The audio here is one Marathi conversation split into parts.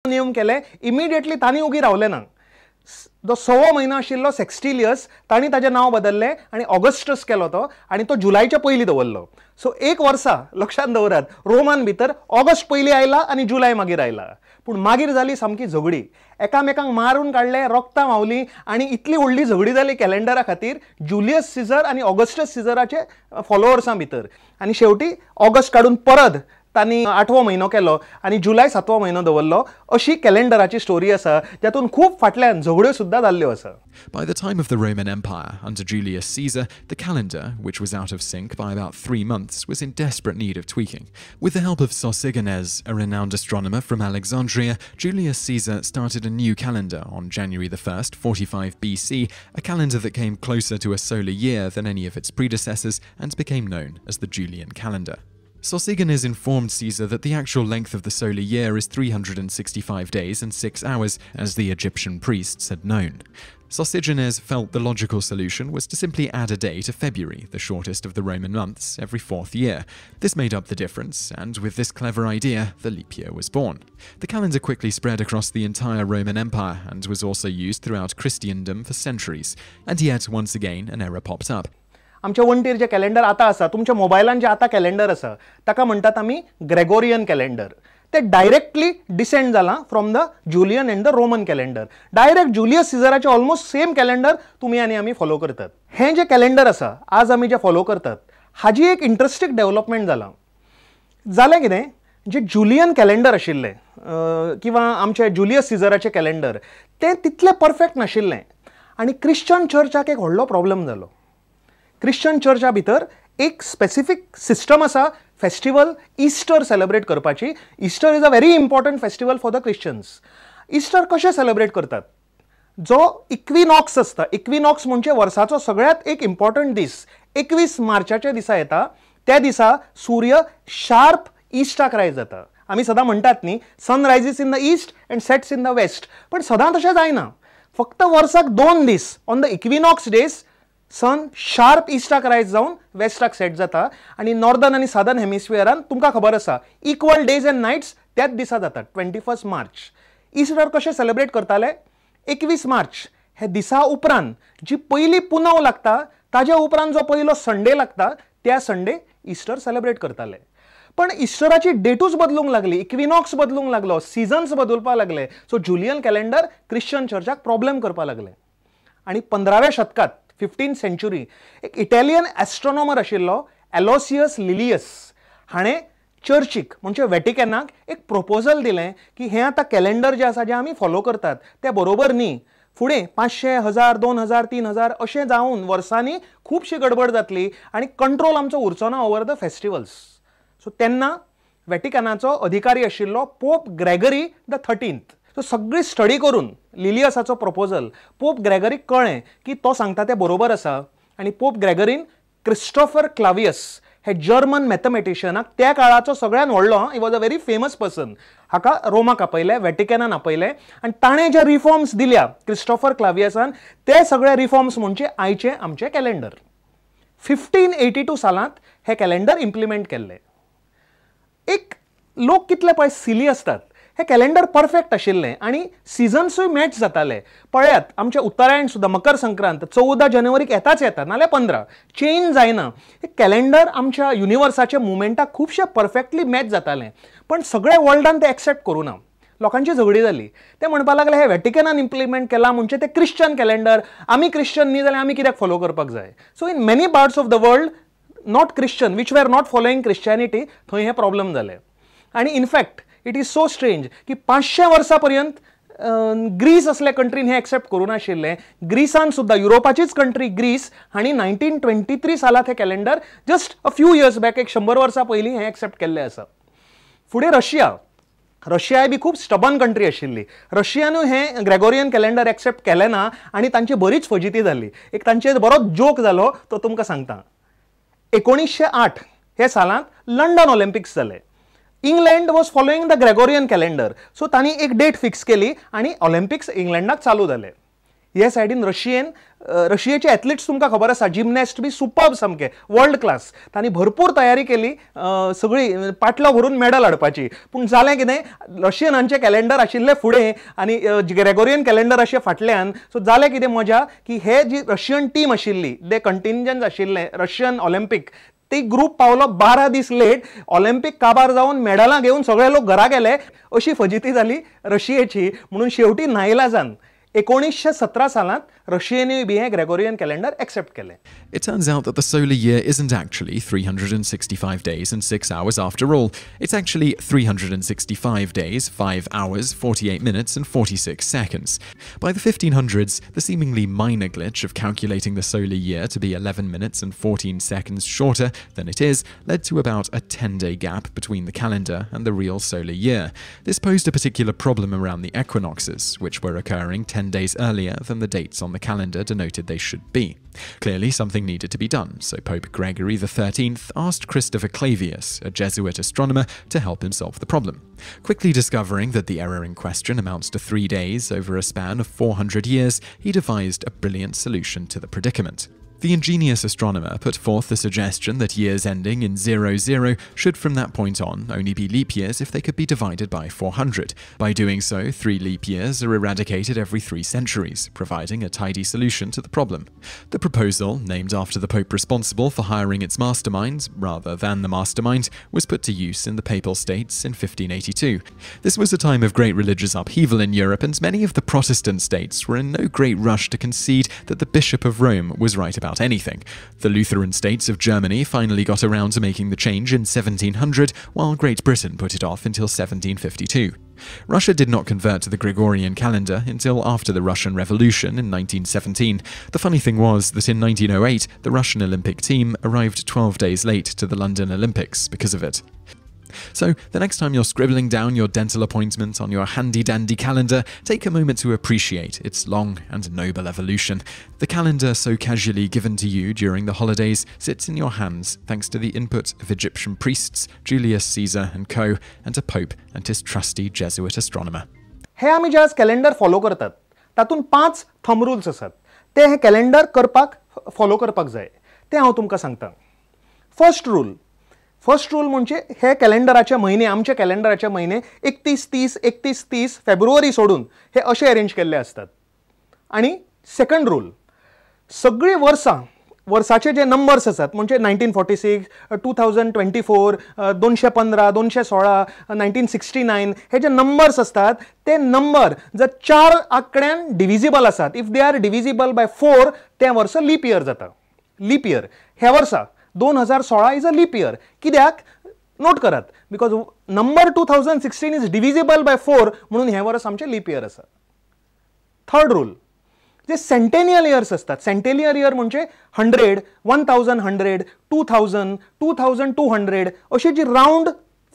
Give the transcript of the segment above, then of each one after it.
नियम केले इमिडिएटली तांणी उगी रावले ना. जो 6 म्हयनो आशिल्लो सेक्स्टिलियस तांणी ताचें नांव बदललें आनी ऑगस्टस केलो तो आनी तो जुलायच्या पयलीं दवरलो. सो 1 वर्सा लक्षात दवरात रोमान भितर ऑगस्ट पयलीं आयला आनी जुलय मागीर आयला. पूण मागीर जाली सामकी झगडी, एकामेकांक मारून काडले, रक्तां व्हांवलीं आनी इतली व्हडली झगडी जाली कॅलेंडरा खातीर जुलियस सिजर आनी ऑगस्टस सिजराचे फॉलोअर्सां भितर. आनी शेवटी ऑगस्ट काडून परत तांणी 8वो म्हयनो केलो आनी जुलय 7वो म्हयनो दवरलो. अशी कॅलेंडराची स्टोरी आसा जातून खूब फाटल्यान झगड्यो सुद्दां जाल्ल्यो आसा. By the time of the Roman Empire under Julius Caesar, the calendar, which was out of sync by about 3 months, was in desperate need of tweaking. With the help of Sosigenes, a renowned astronomer from Alexandria, Julius Caesar started a new calendar on January the 1st, 45 BC, a calendar that came closer to a solar year than any of its predecessors and became known as the Julian calendar. Sosigenes informed Caesar that the actual length of the solar year is 365 days and 6 hours, as the Egyptian priests had known. Sosigenes felt the logical solution was to simply add a day to February, the shortest of the Roman months, every 4th year. This made up the difference, and with this clever idea, the leap year was born. The calendar quickly spread across the entire Roman Empire and was also used throughout Christendom for centuries. And yet, once again, an error popped up. आमच्या वंटीर जे कॅलेंडर आतां आसा, तुमच्या मोबायलान जे आतां कॅलेंडर आसा ताका म्हणटात आमी ग्रेगोरियन कॅलेंडर. ते डायरेक्टली डिसेंड जालां from the Julian and the Roman calendar. Direct Julius सिजराचे ऑलमोस्ट सेम कॅलेंडर तुमी आनी आमी फॉलो करतात. हें जे कॅलेंडर आसा आज आमी जे फॉलो करतात हाजी एक इंट्रस्टिंग डेव्हलपमेंट जालां. जालें कितें, जे जुलियन कॅलेंडर आशिल्लें किंवा आमचे जुलियस सिजराचे कॅलेंडर तें तितलें परफेक्ट नाशिल्लें आनी क्रिश्चन चर्चाक एक व्हडलो प्रॉब्लेम जालो. क्रिश्चन चर्चा भितर एक स्पेसिफीक सिस्टम आसा फेस्टिवल इस्टर सेलिब्रेट करपाची. Easter is a very important festival for the Christians. Easter कशें सेलिब्रेट करतात, जो इक्विनॉक्स आसता, इक्विनॉक्स म्हणजे वर्साचो सगळ्यात एक इम्पॉर्टंट दीस 21 मार्चाच्या दिसा येता. त्या दिसा सूर्य शार्प इस्टाक रायज जाता. आमी सदां म्हणटात न्ही sun rises in the east and sets in the west, पण सदां तशें जायना. फक्त वर्साक 2 दीस on the equinox days sun sharp इस्टाक रायज जावन वेस्टाक सेट जाता आनी नॉर्दर्न आनी सादर्न हेमिस्फियरान तुमकां खबर आसा इक्वल डेज एंड नायट्स त्याच दिसा जातात 21 मार्च. इस्टर कशें सेलिब्रेट करताले, 21 मार्च हे दिसा उपरांत जी पयली पुनव लागता ताज्या उपरांत जो पयलो संडे लागता त्या संडे इस्टर सेलिब्रेट करताले. पण इस्टराची डेटूच बदलूंक लागली, इक्विनॉक्स बदलूंक लागलो, सिजन्स बदलपाक लागले. सो जुलियन कॅलेंडर क्रिश्चन चर्चाक प्रॉब्लेम करपाक लागले. आनी 15व्या शतकात 15th सेंचुरी एक इटालियन एस्ट्रोनॉमर आशिल्लो एलोसियस लिलियस हाणें चर्चीक म्हणजे व्हॅटिकनाक एक प्रपोजल दिलें की हें आतां कॅलेंडर जें आसा जें आमी फॉलो करतात तें बरोबर न्ही. फुडें 500, 1000, 2000, 3000 अशें जावन वर्सांनी खुबशी गडबड जातली आनी कंट्रोल आमचो उरचो ना ओवर द फेस्टिवल्स. सो तेन्ना व्हॅटिकनाचो अधिकारी आशिल्लो pope Gregory the 13th so सगळी स्टडी करून लिलियसाचो प्रपोजल पोप ग्रेगरीक कळ्ळें की तो सांगता तें बरोबर आसा. आनी पोप ग्रेगरीन क्रिस्टोफर क्लावियस हे जर्मन मॅथमॅटिशियनाक त्या काळाचो सगळ्यात व्हडलो, he was a very famous person, हाका रोमाक आपयलें, व्हॅटिकनान आपयलें आनी ताणें जे रिफॉर्म्स दिल्या क्रिस्टोफर क्लावियसान ते सगळे रिफॉर्म्स म्हणजे आयचे आमचे कॅलेंडर. 1582 सालांत हे कॅलेंडर इम्प्लिमेंट केल्लें. एक लोक कितले पळय सिली असतात, हे कॅलेंडर परफेक्ट आशिल्लें आनी सिजन्सूय मॅच जाताले. पळयात आमचे उत्तरायण सुद्दां मकर संक्रांत 14 जानेवारीक येताच येता नाल्यार 15 चेंज जायना. हे कॅलेंडर आमच्या युनिवर्साच्या मुवमेंटाक खुबशे परफेक्टली मॅच जातालें. पण सगळ्या वर्ल्डान ते एक्सेप्ट करूं ना. लोकांची झगडी जाली. ते म्हणपाक लागले हे व्हॅटिकनान इम्प्लिमेंट केला म्हणजे ते क्रिश्चन कॅलेंडर, आमी क्रिश्चन न्ही जाल्यार आमी कित्याक फॉलो करपाक जाय. So in many parts of the world not Christian which were not following Christianity थंय हे प्रॉब्लेम जाले. आनी in fact it is so strange की 500 वर्सां पर्यंत ग्रीस असल्या कंट्रीन हे एक्सेप्ट करूं नाशिल्लें. ग्रीसान सुद्दां युरोपाचीच कंट्री ग्रीस हांणी 1923 सालांत हे calendar just a few years back एक 100 वर्सां पयलीं हे एक्सेप्ट केल्लें आसा. फुडें रशिया बी खूब स्टबन कंट्री आशिल्ली. रशियानूय हे ग्रेगोरियन कॅलेंडर एक्सेप्ट केलें ना आनी तांची बरीच फजिती जाली. एक तांचे बरोच जोक जालो तो तुमकां सांगता. 1908 हे सालांत लंडन ऑलिंपिक्स जाले. England was following the Gregorian calendar. So तांणी एक डेट फिक्स केली आनी ऑलिंपिक्स इंग्लंडाक चालू जाले. हे सायडीन रशियेचे एथलीट्स तुमकां खबर आसा, जिमनॅस्ट बी सुपर्ब सामके वर्ल्ड क्लास. तांणी भरपूर तयारी केली, सगळी पाटलो भरून मेडल हाडपाची. पूण जालें कितें, रशियनांचे कॅलेंडर आशिल्ले फुडें आनी ग्रेगोरियन कॅलेंडर अशें फाटल्यान. सो जालें कितें मजा की हे जी रशियन टीम आशिल्ली, ते कंटिंजंट आशिल्लें रशियन ऑलिंपिक, ती ग्रुप पावलो 12 दीस लेट. ऑलिंपिक काबार जावन मेडलां घेवन सगळे लोक घरा गेले. अशी फजिती जाली रशियेची. म्हणून शेवटी नाइलाजान 1917 सालांत रशियेनूय बी हे ग्रेगोरियन कॅलेंडर एक्सेप्ट केले. It turns out that the solar year isn't actually 365 days and 6 hours after all. It's actually 365 days, 5 hours, 48 minutes and 46 seconds. By the 1500s, the seemingly minor glitch of calculating the solar year to be 11 minutes and 14 seconds shorter than it is led to about a 10-day gap between the calendar and the real solar year. This posed a particular problem around the equinoxes, which were occurring 10 days earlier than the dates on the calendar denoted they should be. Clearly, something needed to be done, so Pope Gregory XIII asked Christopher Clavius, a Jesuit astronomer, to help him solve the problem. Quickly discovering that the error in question amounts to 3 days over a span of 400 years, he devised a brilliant solution to the predicament. The ingenious astronomer put forth the suggestion that years ending in 00 should from that point on only be leap years if they could be divided by 400. By doing so, 3 leap years are eradicated every 3 centuries, providing a tidy solution to the problem. The proposal, named after the Pope responsible for hiring its mastermind, rather than the mastermind, was put to use in the Papal States in 1582. This was a time of great religious upheaval in Europe, and many of the Protestant states were in no great rush to concede that the Bishop of Rome was right about anything. The Lutheran states of Germany finally got around to making the change in 1700, while Great Britain put it off until 1752. Russia did not convert to the Gregorian calendar until after the Russian Revolution in 1917. The funny thing was that in 1908, the Russian Olympic team arrived 12 days late to the London Olympics because of it. So, the next time you're scribbling down your dental appointment on your handy-dandy calendar, take a moment to appreciate its long and noble evolution. The calendar so casually given to you during the holidays sits in your hands thanks to the input of Egyptian priests, Julius Caesar and co., and a pope and his trusty Jesuit astronomer. हे आमी जे आज कॅलेंडर फॉलो करतात, तातूंत 5 थंब रुल्स आसात. ते हे कॅलेंडर फॉलो करपाक जाय. ते हांव तुमकां सांगतां. फर्स्ट रूल म्हणजे हे कॅलेंडराचे म्हयने, आमचे कॅलेंडराचे म्हयने 31-30 फेब्रुवारी सोडून हे अशे अरेंज केल्ले असतात. आणि सेकंड रूल, सगळी वर्साचे जे नंबर्स आसात, म्हणजे 1946, 2024, 215, 216, 1969, हे जे नंबर्स असतात, ते नंबर जर 4 आंकड्यान डिविजिबल आसात, if they are divisible by 4, ते वर्स लीप इयर जाता. लीप इयर हे वर्सा 2016 इज अ लीप इयर. कित्याक? नोट करात, because number 2016 is divisible by 4 म्हणून हे वर्स आमचे लीप इयर आसा. थर्ड रूल, जे सेंटेनियल इयर्स असतात, सेंटेनियल इयर म्हणजे 100, 1100, 2000, 2200 अशी जी राऊंड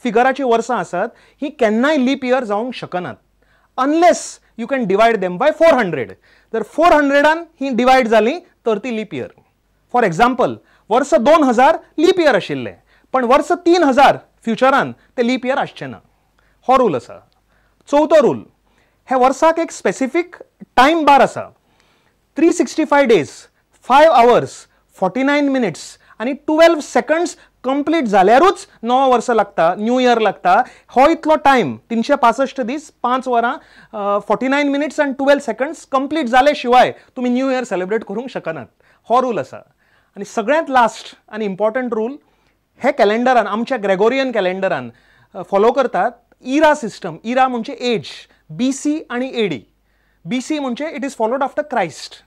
फिगराची वर्सां आसात, ही केन्नाय लीप इयर जावंक शकनात unless you can divide them by 400. जर 400 ही डिवायड जाली तर ती लीप इयर. फॉर एक्झाम्पल, वर्ष 2000 लीप इयर आशिल्ले, पण वर्ष 3000 फ्युचरान ते लीप इयर आसचें ना. हो रूल आसा. चवथो रूल, हे वर्साक एक स्पेसिफिक टायम बार आसा. 365 days, 5 hours, 49 minutes आणि 12 seconds कंप्लीट जाल्यारूच नवं वर्ष लागता, न्यू इयर लागता. हो इतलो टायम 365 दीस, 5 वरां, 49 minutes and 12 seconds कंप्लीट जाले शिवाय तुम्ही न्यू इयर सेलिब्रेट करूंक शकनात. हो रूल आसा. आणि सगळ्यात लास्ट आणि इम्पॉर्टंट रूल, हे कॅलेंडरान, आमच्या ग्रेगोरियन कॅलेंडरान फॉलो करतात इरा सिस्टम. इरा म्हणजे एज, BC आणि AD. BC म्हणजे it is followed after Christ.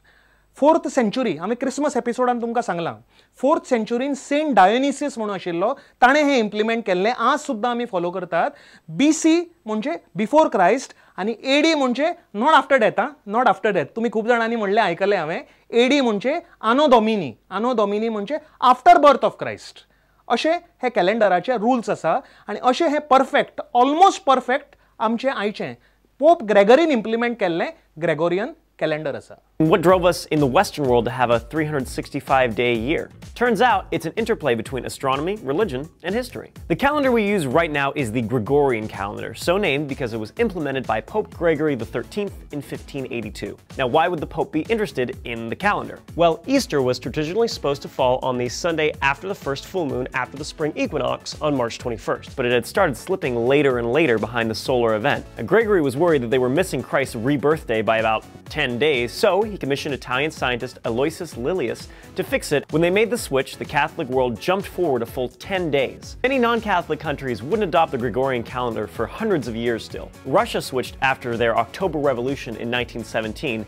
4th century, आम्ही क्रिसमस एपिसोडान तुमकां सांगलां, 4th century सेंट डायोनिसिस म्हणून आशिल्लो, ताणें हे इम्प्लिमेंट केल्लें. आज सुद्दां आमी फॉलो करतात. BC म्हणजे बिफोर क्रायस्ट आणि AD म्हणजे not after death. Not after death. तुम्ही खूप जाणांनी म्हणलें, आयकलें हांवें. AD म्हणजे आनो डॉमिनी. आनो डॉमिनी म्हणजे आफ्टर बर्थ ऑफ क्रायस्ट. अशे हे कॅलेंडराचे रुल्स आसा आणि अशे हे परफेक्ट, ऑलमोस्ट परफेक्ट आमचे आयचे पोप ग्रेगरीन इम्प्लिमेंट केल्लें ग्रेगोरियन कॅलेंडर आसा. What drove us in the Western world to have a 365-day year? Turns out it's an interplay between astronomy, religion, and history. The calendar we use right now is the Gregorian calendar, so named because it was implemented by Pope Gregory XIII in 1582. Now, why would the Pope be interested in the calendar? Well, Easter was traditionally supposed to fall on the Sunday after the first full moon after the spring equinox on March 21st, but it had started slipping later and later behind the solar event. Now, Gregory was worried that they were missing Christ's rebirth day by about 10 days, so he commissioned Italian scientist Aloysius Lilius to fix it. When they made the switch, the Catholic world jumped forward a full 10 days. Many non-Catholic countries wouldn't adopt the Gregorian calendar for hundreds of years still. Russia switched after their October Revolution in 1917.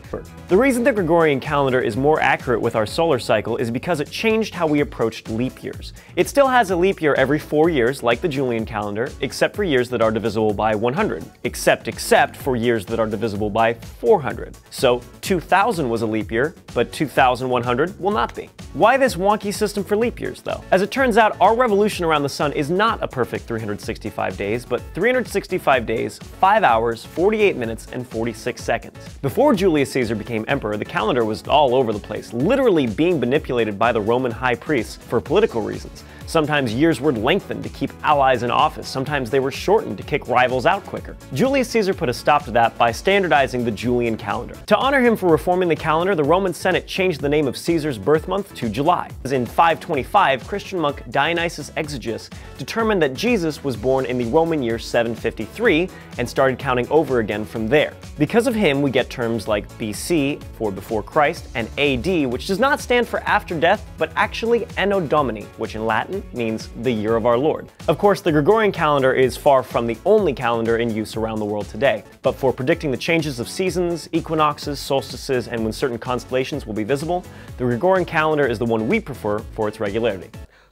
The reason the Gregorian calendar is more accurate with our solar cycle is because it changed how we approached leap years. It still has a leap year every 4 years, like the Julian calendar, except for years that are divisible by 100. Except for years that are divisible by 400. So 2000 was a leap year, but 2100 will not be. Why this wonky system for leap years, though? As it turns out, our revolution around the sun is not a perfect 365 days, but 365 days, 5 hours, 48 minutes, and 46 seconds. Before Julius Caesar became emperor, the calendar was all over the place, literally being manipulated by the Roman high priests for political reasons. Sometimes years were lengthened to keep allies in office, sometimes they were shortened to kick rivals out quicker. Julius Caesar put a stop to that by standardizing the Julian calendar. To honor him for reforming the calendar, the Roman Senate changed the name of Caesar's birth month to July. As in 525, Christian monk Dionysius Exiguus determined that Jesus was born in the Roman year 753 and started counting over again from there. Because of him, we get terms like BC, for before Christ, and AD, which does not stand for after death, but actually Anno Domini, which in Latin means the year of our Lord. Of course, the Gregorian calendar is far from the only calendar in use around the world today, but for predicting the changes of seasons, equinoxes, solstices, and when certain constellations will be visible, the Gregorian calendar is the one we prefer for its regularity.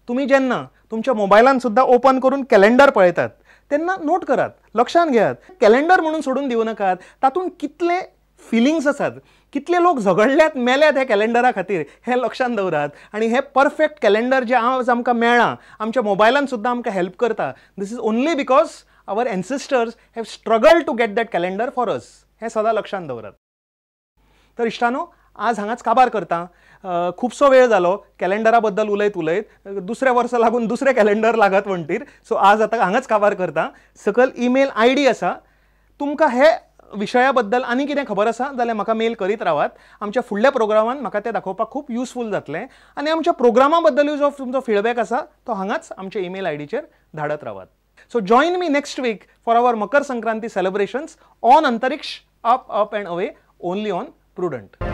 तुम्ही जेन्ना तुमच्या मोबायलान सुद्धा ओपन करून कॅलेंडर पळयतात तेन्ना नोट करात, लक्षात घेयात, कॅलेंडर म्हणून सोडून दिवं नाकात. तातूंत कितले फिलिंग्स आसात, कितले लोक झगडल्यात मेल्यात हे कॅलेंडरा खातीर हे लक्षात दवरात. आणि हे परफेक्ट कॅलेंडर जे आज आमकां मेळ्ळां आमच्या मोबायलान सुद्धा आमकां हेल्प करता. This is only because our ancestors have struggled to get that calendar for us. हे सदां लक्षात दवरात. तर इश्टानो, आज हांगाच काबार करता. खुबसो वेळ जालो कॅलेंडरा बद्दल उलयत दुसऱ्या वर्सा लागून दुसरे कॅलेंडर लागत म्हणटीर. सो आज आतां हांगाच काबार करता. सकल ईमेल आयडी आसा. तुमकां हे विशया बद्दल आनी कितें खबर आसा जाल्यार म्हाका मेल करीत रावात. आमच्या फुडल्या प्रोग्रामान म्हाका तें दाखोवपाक खूब युजफूल जातलें. आनी आमच्या प्रोग्रामा बद्दलूय जो तुमचो फीडबॅक आसा तो हांगाच आमच्या ईमेल आयडीचेर धाडत रावात. So join me next week for our Makar Sankranti celebrations on Antariksh up and away only on prudent.